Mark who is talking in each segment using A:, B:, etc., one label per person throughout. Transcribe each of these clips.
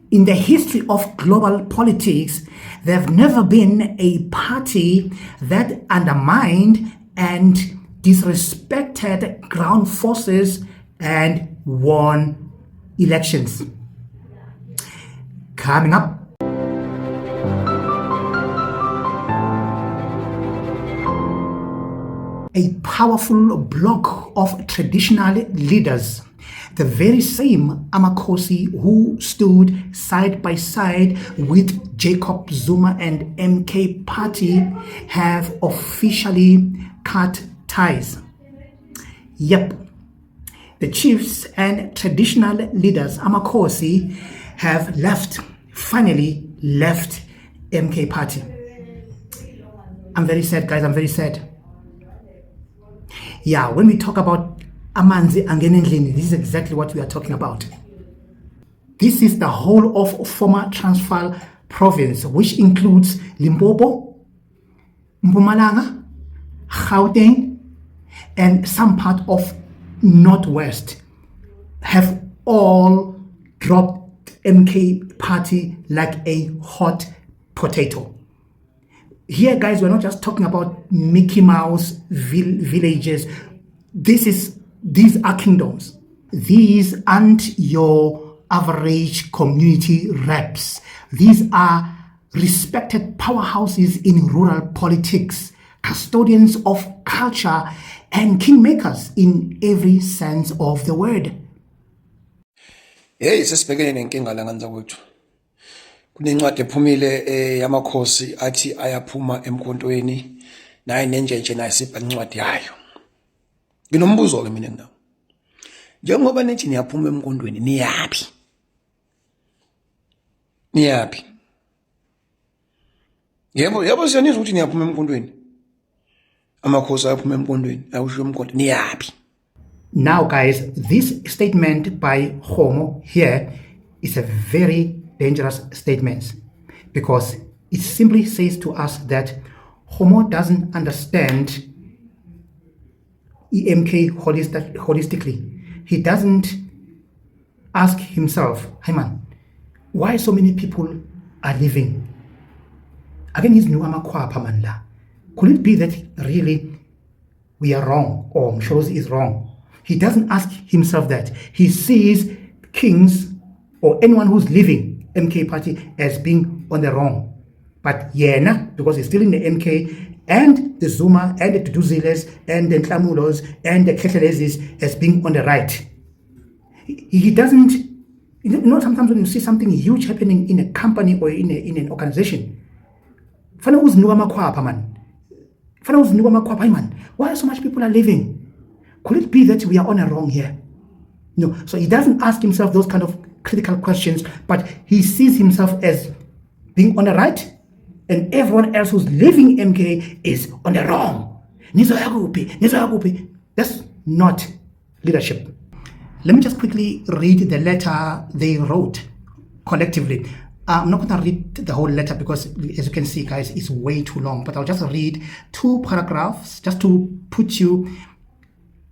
A: In the history of global politics, there have never been a party that undermined and disrespected ground forces and won elections. Coming up, a powerful bloc of traditional leaders, the very same Amakhosi who stood side by side with Jacob Zuma and MK Party, have officially cut ties. Yep, the chiefs and traditional leaders, Amakhosi, have finally left MK Party. I'm very sad, guys, I'm very sad. Yeah, when we talk about amanzi angena endlini, this is exactly what we are talking about. This is the whole of former Transvaal province, which includes Limpopo, Mpumalanga, Gauteng, and some part of Northwest, have all dropped MK Party like a hot potato. Here, guys, we're not just talking about Mickey Mouse villages. These are kingdoms. These aren't your average community reps. These are respected powerhouses in rural politics, custodians of culture, and kingmakers in every sense of the word.
B: Hey, sesibhekene nenkinga la ngani zakwethu. Kunencwadi ephumile yamakhosi athi ayaphuma emkontweni naye nenjenje naye sibha incwadi yayo. Nginombuzo ke mina nginawo. Njengoba nithi niyaphuma emkontweni, niyaphi? Niyaphi? Yebo siyanizwa ukuthi niyaphuma emkontweni. Amakhosi ayaphuma emkontweni, ayusho emkontweni, niyaphi?
A: Now, guys, this statement by Homo here is a very dangerous statement, because it simply says to us that Homo doesn't understand EMK holistically. He doesn't ask himself, hey man, why so many people are leaving? Again, he's new Amakwapa man la. Could it be that really we are wrong, or Mshozi is wrong? He doesn't ask himself that. He sees kings or anyone who's leaving MK Party as being on the wrong. But Yena, because he's still in the MK, and the Zuma, and the Duduziles, and the Tlamulos, and the Ketelezis as being on the right. He doesn't, sometimes when you see something huge happening in a company or in an organization, why so much people are leaving? Could it be that we are on a wrong here? No, so he doesn't ask himself those kind of critical questions, but he sees himself as being on the right, and everyone else who's leaving MK is on the wrong. That's not leadership. Let me just quickly read the letter they wrote collectively. I'm not going to read the whole letter because, as you can see, guys, it's way too long, but I'll just read 2 paragraphs just to put you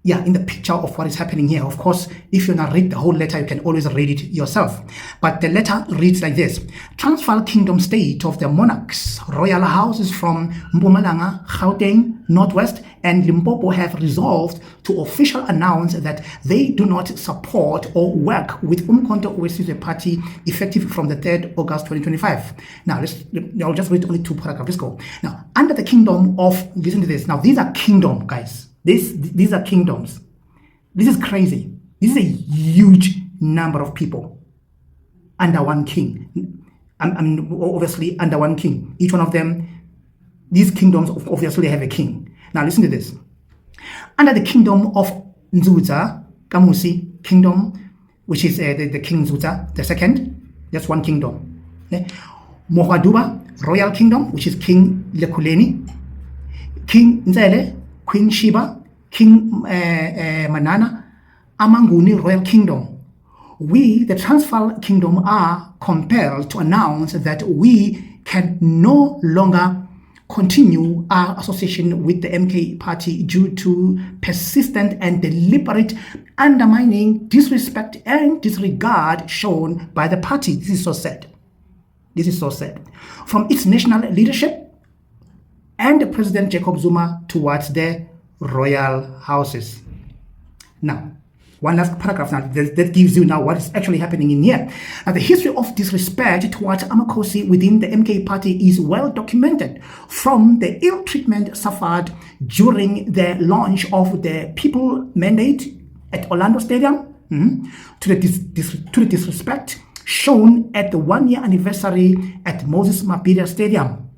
A: in the picture of what is happening here. Of course, if you not read the whole letter, you can always read it yourself. But the letter reads like this. Transvaal Kingdom State of the Monarchs, royal houses from Mpumalanga, Gauteng, Northwest, and Limpopo have resolved to officially announce that they do not support or work with Umkhonto we Party effective from the 3rd August 2025. Now, I'll just read only 2 paragraphs. Let's go. Now, under the kingdom of, listen to this. Now, these are kingdom, guys. These are kingdoms. This is crazy. This is a huge number of people under one king. Obviously under one king. Each one of them, these kingdoms obviously have a king. Now listen to this. Under the kingdom of Nzuza, Kamusi kingdom, which is the King Nzuza, the second, that's one kingdom. Mohwaduba, royal kingdom, which is King Lekuleni, King Nzele, Queen Sheba, King Manana, Amanguni Royal Kingdom. We, the Transvaal Kingdom, are compelled to announce that we can no longer continue our association with the MK party due to persistent and deliberate undermining, disrespect, and disregard shown by the party. This is so sad. This is so sad. From its national leadership and President Jacob Zuma towards the royal houses. Now, one last paragraph now that gives you now what is actually happening in here. Now, the history of disrespect towards Amakhosi within the MK party is well documented, from the ill treatment suffered during the launch of the People Mandate at Orlando Stadium to the disrespect shown at the 1-year anniversary at Moses Mabhida Stadium.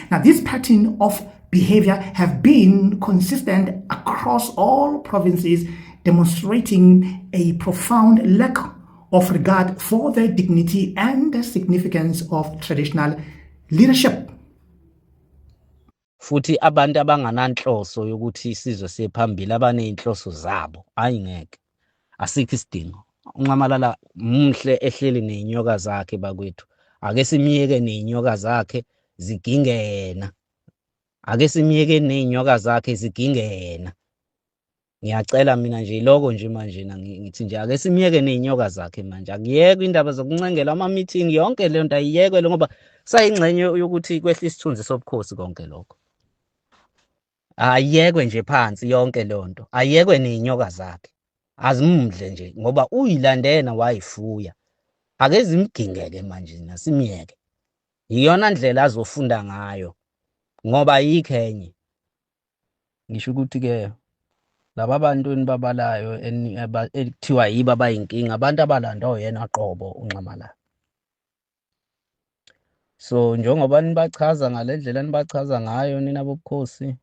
A: Now, this pattern of behavior have been consistent across all provinces, demonstrating a profound lack of regard for the dignity and the significance of traditional leadership.
C: Futhi abantu abangananhloso yokuthi isizwe siphambili abaneyinhloso zabo ayingeke asikho isidingo. UNxamalala mhle ehleli nezinyoka zakhe bakwethu, ake simiyeke nezinyoka zakhe ziginge yena, ake simiyeke nezinyoka zakhe ziginge yena. Ngiyacela mina nje lokho nje manje ngithi nje ake simiyeke nezinyoka zakhe manje, akuyeke indaba zokuncengela ama-meeting, yonke le nto ayiyekwe ngoba sayingxenye yokuthi kwehle isithunzi sobukhosi konke lokho. Ayekwe nje phansi yonke lonto, ayekwe nezinyoka zakhe, azimudle nje ngoba uyilandena wayifuya, ake zimgingeke manje nasimiyeke. Iyona ndlela azofunda ngayo ngoba ayikho enye. Ngisho ukuthi ke laba bantu enibabalayo ekuthiwa yibo abayinkinga, abantu abalanda oyena qobo uNxamalala. So njengoba nibachaza ngale ndlela nibachaza ngayo nina bobukhosi,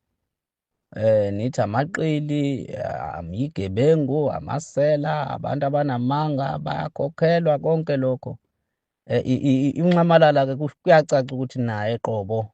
C: nithi amaqili, amigebengu, amasela, abantu abanamanga bayakhokhelwa konke lokho. uNxamalala ke kuyacaca ukuthi naye qobo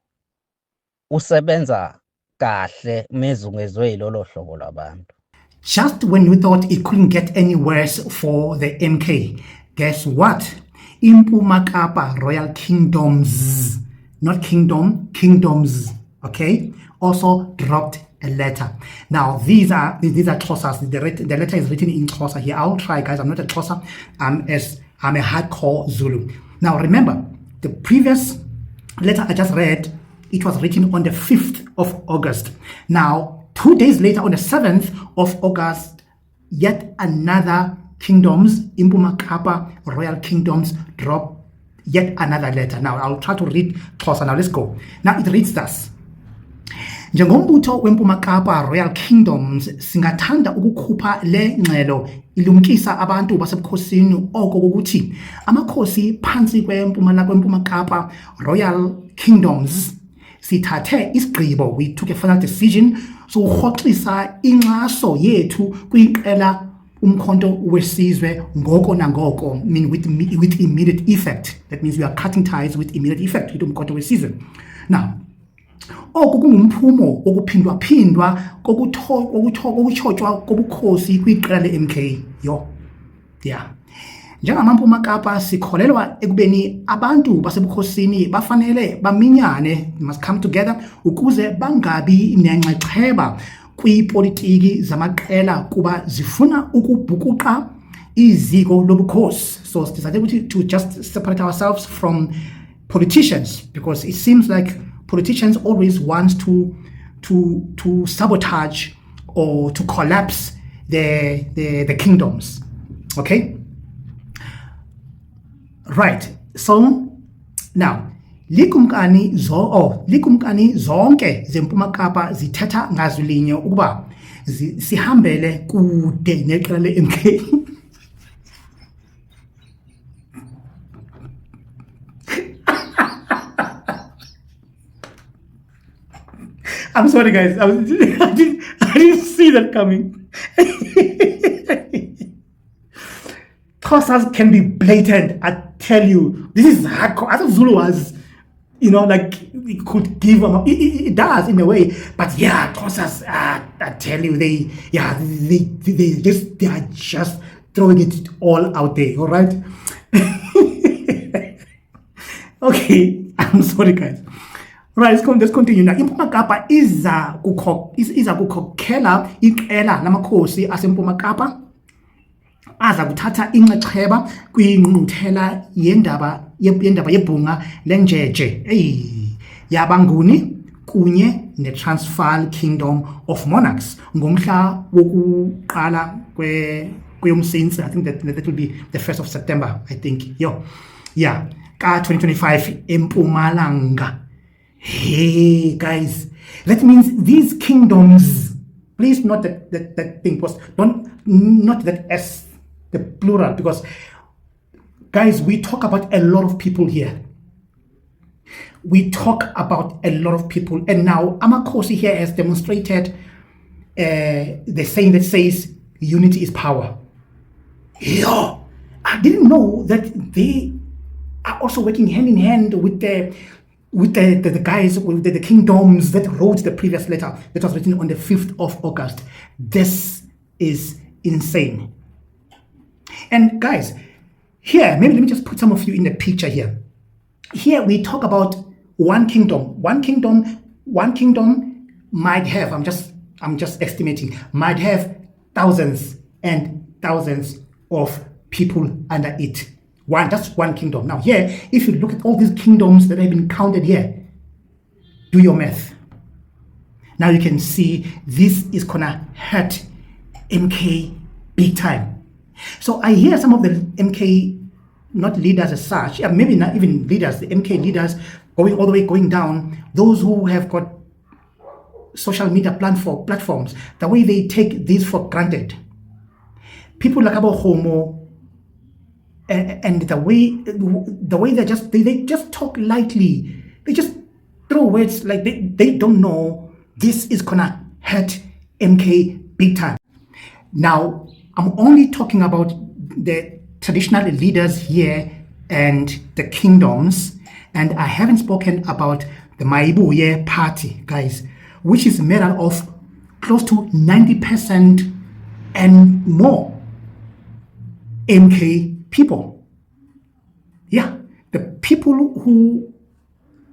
C: usebenza kahle mezungezwe ilolo hlobo labantu.
A: Just when we thought it couldn't get any worse for the MK, guess what? Impuma Kapa Royal Kingdoms, not kingdom, kingdoms, okay, also dropped a letter. Now these are Xhosas. The letter is written in Xhosa here. I'll try, guys. I'm not a Xhosa. I'm a hardcore Zulu. Now remember, the previous letter I just read, it was written on the 5th of August. Now 2 days later, on the 7th of August, yet another kingdoms, Impuma Kapa Royal Kingdoms, drop yet another letter. Now I'll try to read Xhosa. Now let's go. Now it reads thus. Njengombutho wempuma Kapa Royal Kingdoms singathanda ukukhupha le ngxelo ilumkisa abantu basebukhosini oko ukuthi amakhosi phansi kwempuma Kapa Royal Kingdoms sithathe isigqibo. We took a final decision so urhoxisa inxaso yethu kwiqela umkhonto wesizwe ngoko nangoko, mean with immediate effect. That means we are cutting ties with immediate effect with umkhonto wesizwe. Now oku kungumphumo okuphindwa kokuthotywa kobukhosi kwiqela le-MK. Njengamampuma Kapa sikholelwa ekubeni abantu basebukhosini bafanele baminyane, must come together ukuze bangabi nenxaxheba kwiipolitiki zamaqela kuba zifuna ukubhukuqa iziko lobukhosi. So decided to just separate ourselves from politicians, because it seems like politicians always want to sabotage or to collapse the kingdoms. Okay? Right. So now likumkani zonke zempuma Kapa zithetha ngazwilinye ukuba sihambele kude neqela le-MK. I'm sorry, guys. I didn't see that coming. Xhosas can be blatant. I tell you, this is hardcore. I thought Zulu was, like it could give them. It does in a way, but yeah, Xhosas. I tell you, they are just throwing it all out there. All right. Okay. I'm sorry, guys. Right, let's continue now. Impuma Kapa iza kukhokhela iqela lamakhosi asempuma Kapa aza kuthatha inxaxheba kwingqungquthela yendaba yebhunga lenjeje yabanguni kunye neTransvaal Kingdom of Monarchs ngomhla wokuqala kweyomsintsi. I think that will be the 1st of September, I think. Ka 2025 eMpumalanga. Hey guys, that means these kingdoms, please note that thing, not that as the plural, because guys, we talk about a lot of people here. We talk about a lot of people, and now Amakhosi here has demonstrated the saying that says unity is power. I didn't know that they are also working hand in hand with the guys, with the kingdoms that wrote the previous letter that was written on the 5th of August. This is insane. And guys, here, maybe let me just put some of you in the picture here. Here we talk about one kingdom might have, I'm just estimating, might have thousands and thousands of people under it. Just one kingdom. Now here, if you look at all these kingdoms that have been counted here, do your math. Now you can see this is gonna hurt MK big time. So I hear some of the MK, not leaders as such, maybe not even leaders, the MK leaders going down, those who have got social media platforms, the way they take this for granted. People like Homo, and the way they just talk lightly, they just throw words like they don't know this is gonna hurt MK big time. Now I'm only talking about the traditional leaders here and the kingdoms, and I haven't spoken about the Maibuye party, guys, which is made up of close to 90% and more MK people. The people who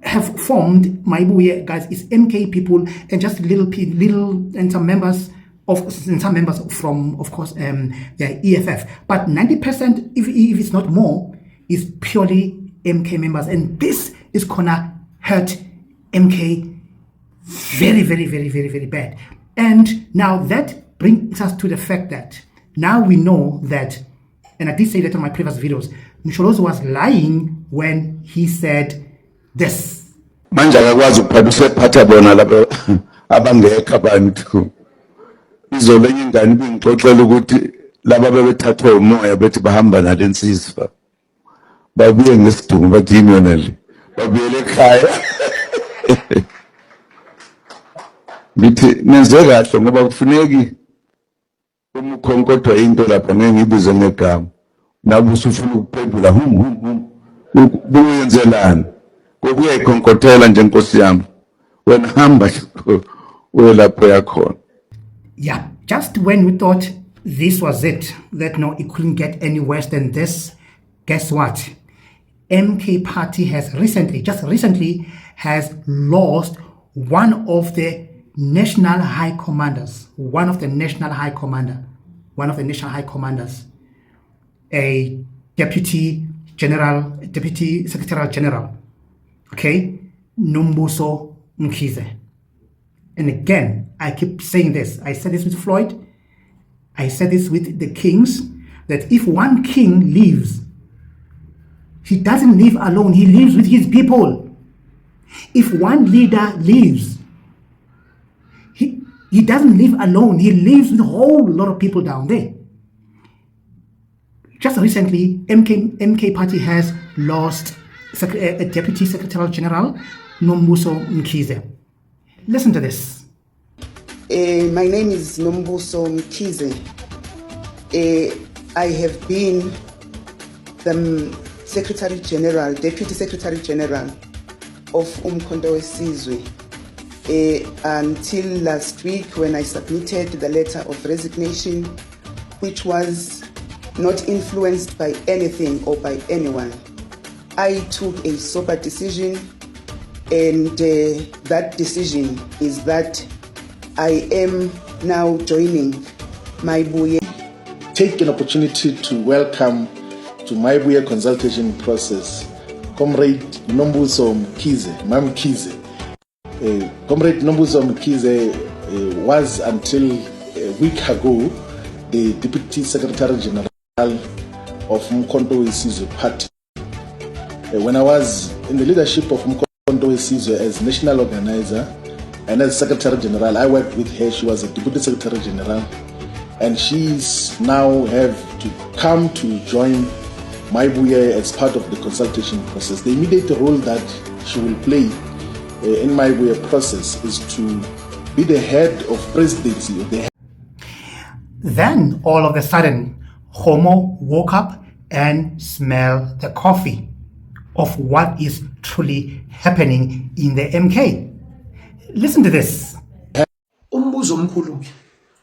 A: have formed Maibuye, guys, is MK people and just little and some members from, of course, the EFF. But 90%, if it's not more, is purely MK members, and this is gonna hurt MK very, very, very, very, very bad. And now that brings us to the fact that now we know that, and I did say that on my previous videos, Msholozi was lying when he said this.
D: Manje akakwazi ukuphatha usephatha bona labo abangekho abantu. Izolo enye ingane ibingixoxela ukuthi laba bebethathwa umoya bethi bahamba nalensizwa. Babuye ngesidungu bathi yini yona le. Babuyele ekhaya. Bithi nenze kahle ngoba kufuneki umkhonkodwa into lapha ngeke ngibize ngegama. Nabu usufuna ukuphendula buyenzelana kokuyayikhonkotela nje Nkosi yami wena hamba lapho yakhona.
A: Just when we thought this was it, that no, it couldn't get any worse than this, guess what? MK party has recently has lost one of the national high commanders, a deputy secretary general, okay, Nombuso Mkhize. And again, I keep saying this. I said this with Floyd. I said this with the kings, that if one king leaves, he doesn't leave alone. He lives with his people. If one leader leaves, he doesn't live alone. He lives with a whole lot of people down there. Just recently, MK party has lost a deputy secretary general, Nombuso Mkhize. Listen to this.
E: My name is Nombuso Mkhize. I have been the Deputy Secretary General of Umkhonto Wesizwe until last week, when I submitted the letter of resignation, which was not influenced by anything or by anyone. I took a sober decision And that decision is that I am now joining Maibuye.
F: Take an opportunity to welcome to Maibuye consultation process Comrade Nombuso Mkhize, Mam Mkhize. Comrade Nombuso Mkhize was until a week ago the Deputy Secretary General of Umkhonto weSizwe Party. When I was in the leadership of Umkhonto weSizwe as National Organizer and as Secretary General, I worked with her. She was a Deputy Secretary General, and she's now have to come to join Maibuye as part of the consultation process. The immediate role that she will play in Maibuye process is to be the head of presidency.
A: Then all of a sudden, Homo woke up and smelled the coffee of what is truly happening in the MK. Listen to this.
B: Umbuzo omkhulu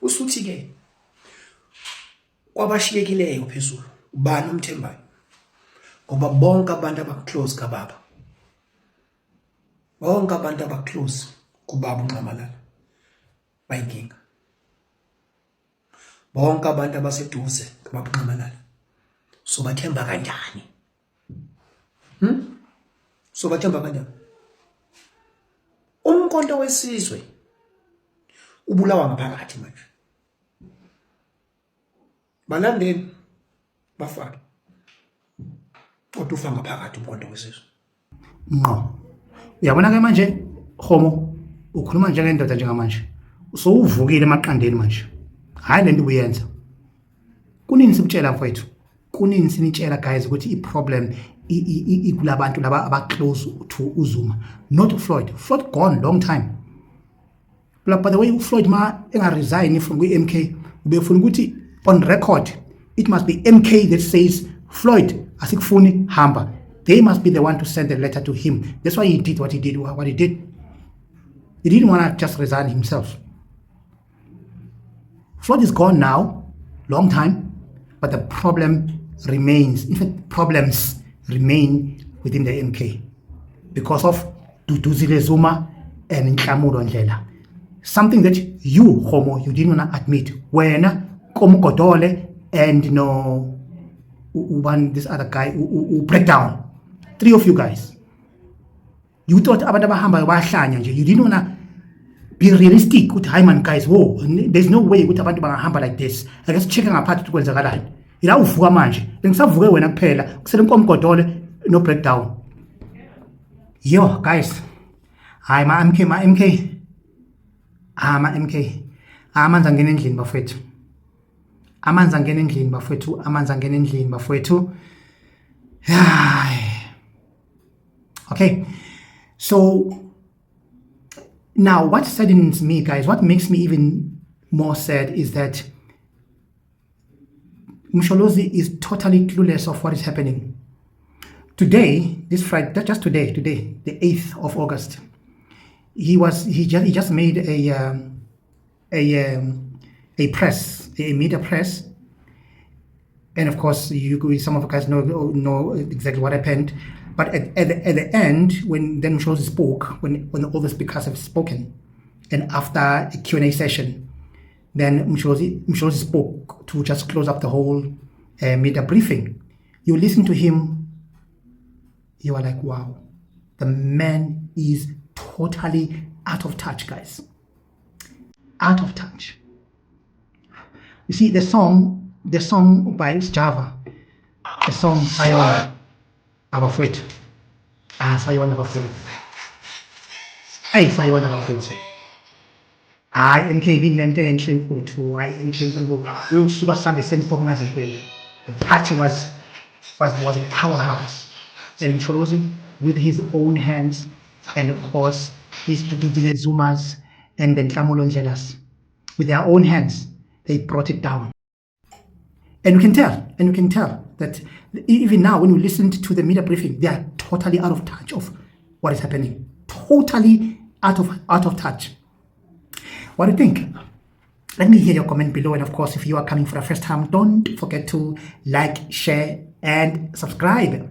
B: usuthi ke kwabashiyekileyo phezulu ubani omthembayo ngoba bonke abantu abaclose kababa bonke abantu abaclose kubaba uNxamalala bayinkinga bonke abantu abaseduze kubaba uNxamalala so bathemba kanjani so bathemba kanjani umkhonto weSizwe ubulawa ngaphakathi manje balandeni bafake otufa ngaphakathi umkhonto weSizwe
A: Ngqo. Uyabona ke manje Homo ukhuluma njengendoda njengamanje. So uvukile emaqandeni manje. Hayi lento ubuyenza. Kunini sikutshela mfowethu? Kunini sinitshela guys ukuthi iproblem ikulabantu laba abaclose to uZuma, not Floyd. Floyd gone long time. But by the way, Floyd ma resign from MK, ubefuna ukuthi on record it must be MK that says Floyd asikufuni hamba. They must be the one to send the letter to him. That's why he did what he did. He didn't want to just resign himself. Floyd is gone now, long time, but the problem remains. In fact, problems remain within the MK because of Duduzile Zuma and Nhlamulo Ndlela. Something that you, Homo, you didn't want to admit. When Komukodole and this other guy who break down. Three of you guys. You thought abantu abahamba bahlanya nje. You didn't want to be realistic with Hyman guys. Whoa, there's no way ukuthi abantu bangahamba like this. I guess checking apart ukwenzakalani. Ila uvuka manje. Bengisavuke wena kuphela. Kusele Nkomgodole no breakdown. Yo guys. Hayi ma MK. Ma MK. Amanzi angena endlini bafethu. Amanzi angena endlini bafethu. Amanzi angena endlini bafethu. Okay. So now what saddens me, guys, what makes me even more sad is that Msholozi is totally clueless of what is happening. Today, this Friday, just today, the 8th of August, he just made a media press, and of course, some of you guys know exactly what happened. But at the end, when then Msholozi spoke, when all the speakers have spoken, and after a Q&A session, then Msholozi spoke to just close up the whole media briefing. You listen to him, you are like, wow, the man is totally out of touch, guys. Out of touch. You see, the song by Java, the song Sayona Abafwethu. Sayona Abafwethu. Hey, Sayona Abafwethu. MK binento enhle mfuthu, enhle mfuthu. Usuka Sunday senifokuma zempela. The party was a powerhouse. And Msholozi with his own hands, and of course his Duduzile Zumas and then Nhlamulo Ndlelas, with their own hands, they brought it down. And you can tell that even now when you listen to the media briefing, they are totally out of touch of what is happening. Totally out of touch. What do you think? Let me hear your comment below, and of course, if you are coming for the first time, don't forget to like, share, and subscribe.